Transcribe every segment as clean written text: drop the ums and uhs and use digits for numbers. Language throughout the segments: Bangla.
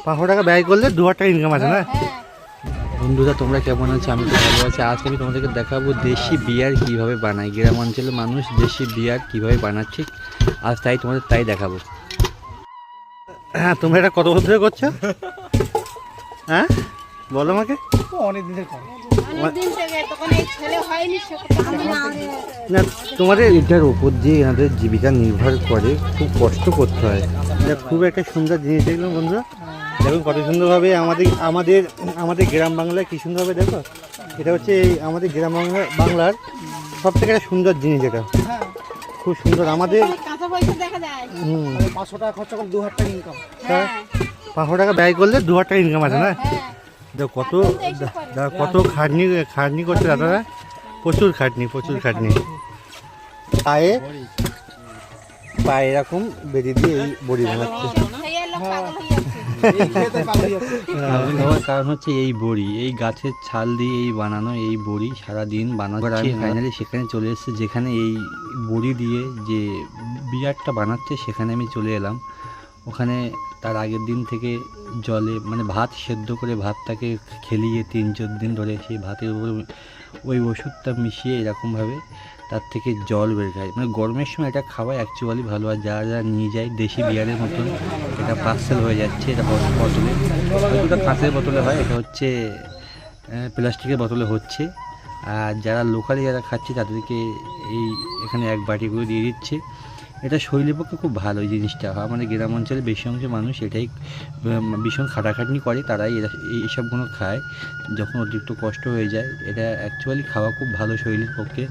500 টাকা ব্যয় করলে 2000 টাকা ইনকাম আছে না? বন্ধুরা তোমরা কেমন আছো? আমি তো ভালো আছি। আজকে আমি তোমাদেরকে দেখাবো দেশি বিয়ার কীভাবে বানায়, গ্রাম অঞ্চলের মানুষ দেশি বিয়ার কীভাবে বানাচ্ছে আজ তাই তোমাদের তাই দেখাবো। হ্যাঁ, তোমরা এটা কত বছর ধরে করছো? হ্যাঁ বলো আমাকে। না, তোমাদের এটার উপর দিয়ে এনাদের জীবিকা নির্ভর করে, খুব কষ্ট করতে হয়। এটা খুব একটা সুন্দর জিনিস দেখলাম বন্ধুরা। দেখুন কত সুন্দরভাবে আমাদের গ্রাম বাংলায় কী সুন্দরভাবে দেখো। এটা হচ্ছে এই আমাদের গ্রাম বাংলার সব থেকে একটা সুন্দর জিনিস। এটা খুব সুন্দর। আমাদের 500 টাকা খরচা করে 2000 টাকা ইনকাম। 500 টাকা ব্যয় করলে 2000 টাকা ইনকাম আছে না? দেখো কত খাটনি করছে দাদারা, প্রচুর খাটনি। পায়ে এরকম বেরিয়ে দিয়ে এই বড়ি বানাচ্ছে। কারণ হচ্ছে এই বড়ি, এই গাছের ছাল দিয়ে এই বানানো এই বড়ি সারাদিন বানাচ্ছে। আমি ফাইনালি সেখানে চলে এসেছি যেখানে এই বড়ি দিয়ে যে বিয়ারটা বানাচ্ছে, সেখানে আমি চলে এলাম। ওখানে তার আগের দিন থেকে জলে মানে ভাত সেদ্ধ করে ভাতটাকে খেলিয়ে 3-4 দিন ধরে সেই ভাতের উপরে ওই ওষুধটা মিশিয়ে এরকমভাবে তার থেকে জল বের খায়। মানে গরমের সময় এটা খাওয়া অ্যাকচুয়ালি ভালো। আর যারা নিয়ে যায় দেশি বিয়ারের মতন এটা পার্সেল হয়ে যাচ্ছে। এটা বোতলে, হয়তো কাঁচের বোতলে হয়, এটা হচ্ছে প্লাস্টিকের বোতলে হচ্ছে। আর যারা লোকালি যারা খাচ্ছে তাদেরকে এখানে 1 বাটি করে দিয়ে দিচ্ছে। এটা শরীরের পক্ষে খুব ভালো এই জিনিসটা। আমাদের গ্রাম অঞ্চলে বেশি অংশ মানুষ এটাই ভীষণ খাটাখাটনি করে, তারাই এইসবগুলো খায় যখন অতিরিক্ত কষ্ট হয়ে যায়। এটা অ্যাকচুয়ালি খাওয়া খুব ভালো শরীরের পক্ষে।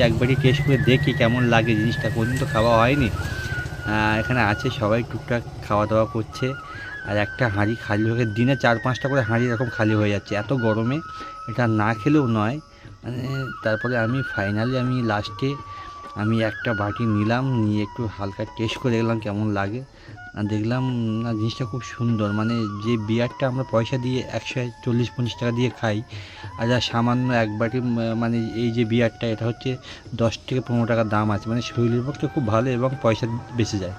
একবারই টেস্ট করে দেখি কেমন লাগে জিনিসটা, কোনদিন তো খাওয়া হয়নি। এখানে আছে সবাই টুকটাক খাওয়া দাওয়া করছে। আর একটা হাঁড়ি খালি হয়ে দিনে 4-5টা করে হাঁড়ি এরকম খালি হয়ে যাচ্ছে এত গরমে। এটা না খেলেও নয়। মানে তারপরে আমি ফাইনালি লাস্টে একটা বাটি নিলাম, নিয়ে একটু হালকা টেস্ট করে দেখলাম কেমন লাগে। দেখলাম না জিনিসটা খুব সুন্দর। মানে যে বিয়ারটা আমরা পয়সা দিয়ে 140-50 টাকা দিয়ে খাই, আর যা সামান্য 1 বাটি মানে এই যে বিয়ারটা, এটা হচ্ছে 10 থেকে 15 টাকা দাম আছে। মানে শরীরের পক্ষে খুব ভালো এবং পয়সা বেঁচে যায়।